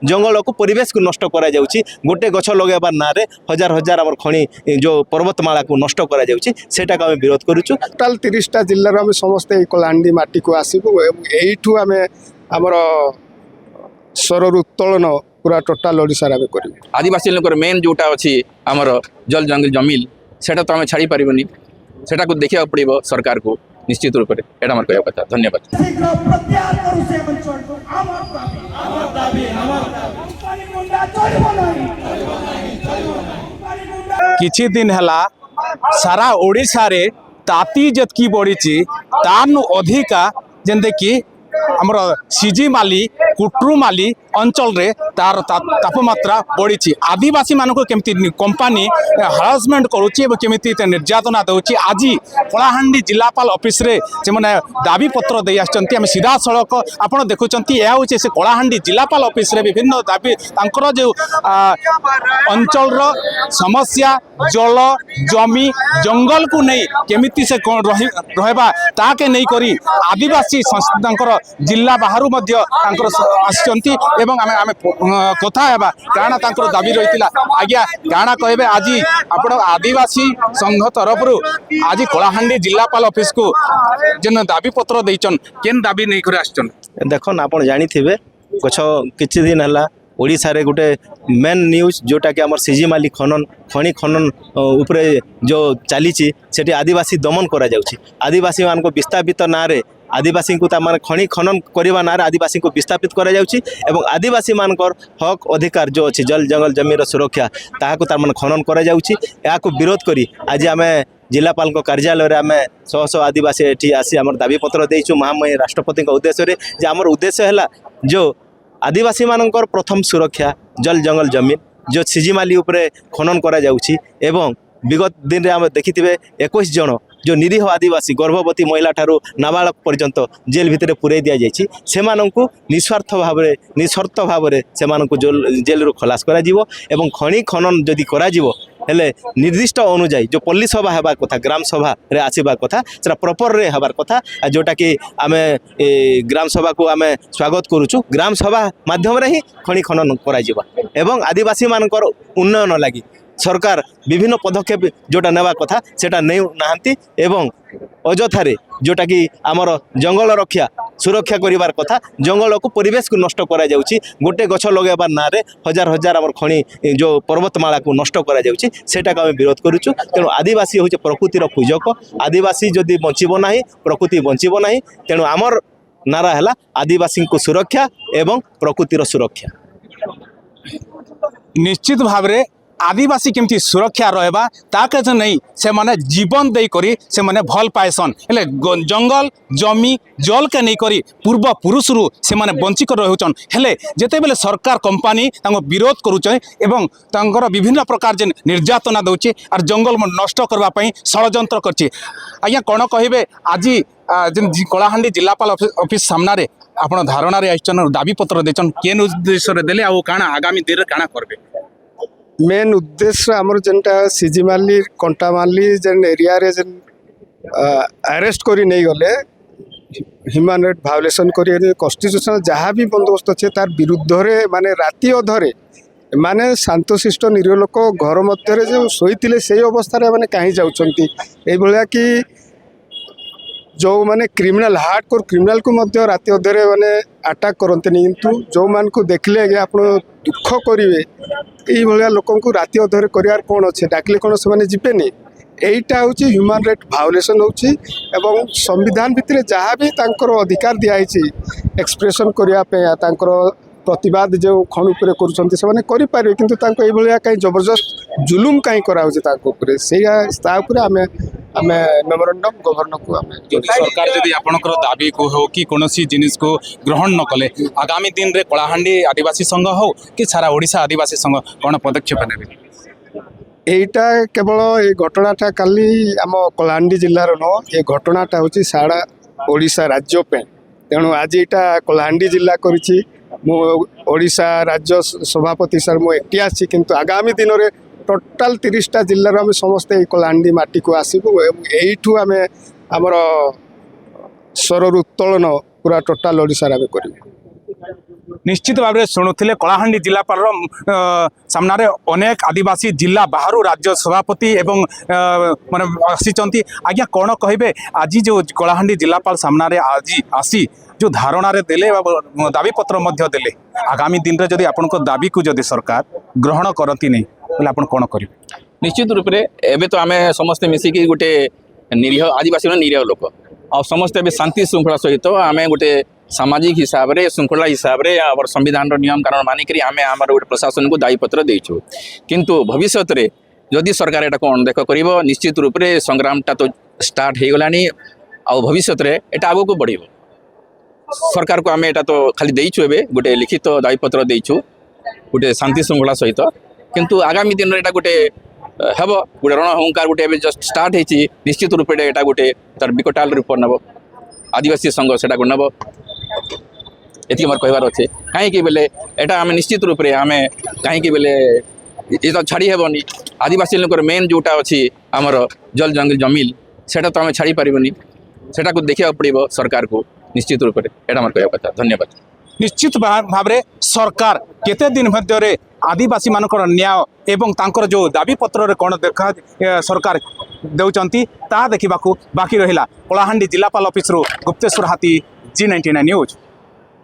जंगल को परिवेश को नष्ट करा जाउची गोटे गछ लगेबार ना रे हजार हजार आम खनि जो पर्वतमाला को नष्ट करा जाउची सेटा को आम विरोध करूछु। टोटाल 30टा जिल्लार आम समस्ते कलाहांडी माटी को आसबू एठू आम आमर स्वरर उत्तोलन पूरा टोटाल ओडिशा रे करू। आदिवासी लोकर मेन जोटा अछि आमर जल जंगल जमीन सेटा तो आम छाड़ी पारिबनी सेटा को देखिया पड़िबो सरकार को निश्चित रूप से एटा हमर कहया कथा। धन्यवाद। किछि दिन हला सारा ओडिशा रे ताती जतकी बढ़ी तानु अधिका जेंदे कि हमर सिजिमाली कुट्रुमाली अंचल रे तार तापमात्रा बढ़ी। आदिवासी मानक केमती कंपानी हरासमेंट करुच्ची केमती निर्यातना दौची। आज कलाहांडी जिलापाल ऑफिस रे से माने दाबी पत्र दे आछंती। हम सीधा सड़क आपण देखुचंती या होचे से कलाहांडी जिलापाल ऑफिस रे विभिन्न दाबी तांकर जो अंचल रो समस्या जल जमी जंगल को नहीं केमिति से रहबा ताके नहीं करी आदिवासी तांकर जिला बाहरु मध्य तांकर आछंती एवं आमे आमे कथा हेबा काना तांकर दाबी रहितिला। आज्ञा काना कहबे आज आपण आदिवासी संघ तरफ रु आज कलाहांडी जिलापाल ऑफिस को जन दाबी पत्र दैचन केन दाबी नहीं करे आछन। देखन आपण जानी थिबे गछ किछि दिन हला ओडिशा रे गोटे मेन न्यूज जोटा कि आमर सिजिमाली खनन खनि खनन उपरे जो चली सेठी आदिवासी दमन करा जाउछि। आदिवासी मान को विस्थापित ना रे आदिवासी को तार खनि खनन करवा ना आदिवासी को विस्थापित करा जाउछि एवं आदिवासी मानकर हक अधिकार जो अछि जल जंगल जमीर सुरक्षा ताहाको तार मन खनन करा जाउछि। या को विरोध करी आज आमे जिलापाल कार्यालय आम शह शह आदिवासी एठी आसी आम दाबी पत्र देइछु महामहिम राष्ट्रपति उद्देश्य रे जे आमर उद्देश्य है जो आदिवासी मानकर प्रथम सुरक्षा जल जंगल जमीन जो सिजिमाली उपरे खनन करा जाउछि एवं विगत दिन रे आम देखिथिबे 21 जन जो निरीह आदिवासी गर्भवती महिला ठारू नाबालक पर्यंत जेल भितर पुरे दिया जाइछि। सेमानंकु निस्वार्थ भावरे निस्वार्थ भावरे सेमानंकु जेल रु खलास करा जिवो एवं खनि खनन जदि करा जिवो हेले निर्दिष्ट अनुजाई जो पल्ली सभा हेबार कथा ग्राम सभा रे आसीबार कथा सेटा प्रॉपर रे हेबार कथा जोटा कि आमे ग्राम सभा को आमे स्वागत करूछु। ग्राम सभा माध्यम रे ही खनि खनन करा जिवो एवं आदिवासी मानकर उन्नयन लागि सरकार विभिन्न पदक्षेप जोटा नेवा कथा सेटा नै नाहंती एवं अजथारे जोटा कि आमर जंगल रक्षा सुरक्षा करिवार कथा जंगल को परिवेश को नष्ट करा जाउछि गोटे गछ लगेबार ना रे हजार हजार आमर खनि जो पर्वतमाला को नष्ट करा जाउछि सेटा को हम विरोध करूछु। तेणु आदिवासी होचे प्रकृतिर पूजक आदिवासी जदि बंचिबो नाही प्रकृति बंचिबो नाही तेणु आमर नारा हैला आदिवासी को सुरक्षा एवं प्रकृतिर सुरक्षा। निश्चित भाव रे आदिवासी केमती सुरक्षा रहबा ताके जो नहीं से माने जीवन दे करी से माने भल पाएसन हेले जंगल जमी जल के नहीं करी पूर्व पुरुष रु से माने वंचित रहउचन हेले जेते बेले सरकार कंपनी तांको विरोध करूचे एवं तांकर विभिन्न प्रकार जे निर्यातना दउचे और जंगल नष्ट करबा पई षडयंत्र करछि। आज्ञा कोन कहिबे आज जेन कलाहांडी जिलापाल ऑफिस सामना रे आपण धारणा रे आइचन दाबी पत्र देचन केन उद्देश्य रे देले आ काना आगामी दिन रे काना करबे। मेन उद्देश्य आमर जेनटा सिजिमाली कंटामाली जेन एरिया रे जेन अरेस्ट करी नहीं गले ह्यूमन राइट भायोलेशन करी कन्स्टिट्यूशन जहाँ भी बंदोबस्त अच्छे तार विरुद्ध रे माने राति अधरे माने शांतशिष्ट निरीह लोक घर मध्य जो शोते से अवस्था माने कहीं जाउछंती ए भलिया कि जो माने क्रिमिनाल हार्डकोर क्रिमिनाल को मध्य राति अधरे माने अटैक करते नहीं किंतु जो मान को देखले आगे आप दुख करेंगे ये लोक राति अधरे करार कौन अच्छे डाकिले कौन से जीवेनि यहीटा हूँ ह्यूमन राइट भायोलेशन होची एवं संविधान भितर जहाँ भी तांकर अधिकार दिखाई एक्सप्रेशन करने प्रतिवाद जो खण उपर करें किंतु कहीं जबरदस्त जुलुम कहीं कराऊे से आम मेमोरेंडम गवर्नर को आम सरकार जदि आपनकर दाबी को हो कि कोनोसी जिनिस को ग्रहण न कले आगामी दिन रे कलाहांडी आदिवासी संघ हो कि सारा ओडिशा आदिवासी संघ कौन पदक्षेप नेबे। एटा केवल ये घटनाटा काली आम कलाहांडी जिलार न ये घटनाटा हूँ सारा ओडिशा राज्य पे तेणु आज यहाँ कलाहांडी जिला करिछि ओडिशा राज्य सभापति सर मु एटी आछि किंतु आगामी दिन में टोटाल 30टा जिल्लार आम समस्ते कलाहांडी माटी को आसबू एठू आम आमर स्वरर उत्तोलन पूरा टोटाल ओडिशा रे करू। निश्चित भाव में शुणुले कलाहांडी जिलापाल सामने अनेक आदिवासी जिला बाहर राज्य सभापति एवं माने आसी आज्ञा कौन कहे आज जो कलाहांडी जिलापाल सामने आज आसी जो धारणा देले दाबी पत्र देले आगामी दिन में जदि आपण दाबी को जदि सरकार ग्रहण करती नहीं बोले आप कौन करेंगे? निश्चित रूप से एवं तो आम समस्ते मिसिकी गोटे निरीह आदिवासी निरीह लोक आ समस्ते शांति श्रृंखला सहित आम गोटे सामाजिक हिसाब से श्रृंखला हिसाब से आम संविधान नियम कानून मानिक आम आम गोटे प्रशासन को दायीपत्र देचु किंतु भविष्य में जदि सरकार यहाँ को अणदेख कर निश्चित रूप से संग्रामटा तो स्टार्ट हो गलानी आ भविष्य में यहाँ आगू को बढ़ सरकार को आम यहाँ तो खाली देचु ए गोटे लिखित दायीपत्र देचु गोटे शांति श्रृंखला सहित किंतु आगामी दिन में गोटे हेब गोटे रणहंकार गोटे जस्ट स्टार्ट होती निश्चित रूप से यहाँ गोटे तार विकटाल रूप नब आदिवासी संघ से नब ये मोर कहबार अच्छे कहीं बेले यहाँ आम निश्चित रूप से आम कहीं बेले ये तो छाड़ी हेबनी आदिवासी लोकर मेन जोटा अच्छी आमर जल जंगल जमील सेटा तो आम छाड़ी पारिबनी सेटा को देखा पड़ो सरकार को निश्चित रूप से यहाँ मोर कहवा कथा। धन्यवाद। निश्चित भाव में सरकार केते दिन मध्य आदिवासी मानकर न्याय एवं तांकर जो दाबी पत्र कौन देखा सरकार देउचंती ता देखा बाकी रहिला। कलाहांडी जिलापाल ऑफिस गुप्तेश्वर हाथी G99 न्यूज।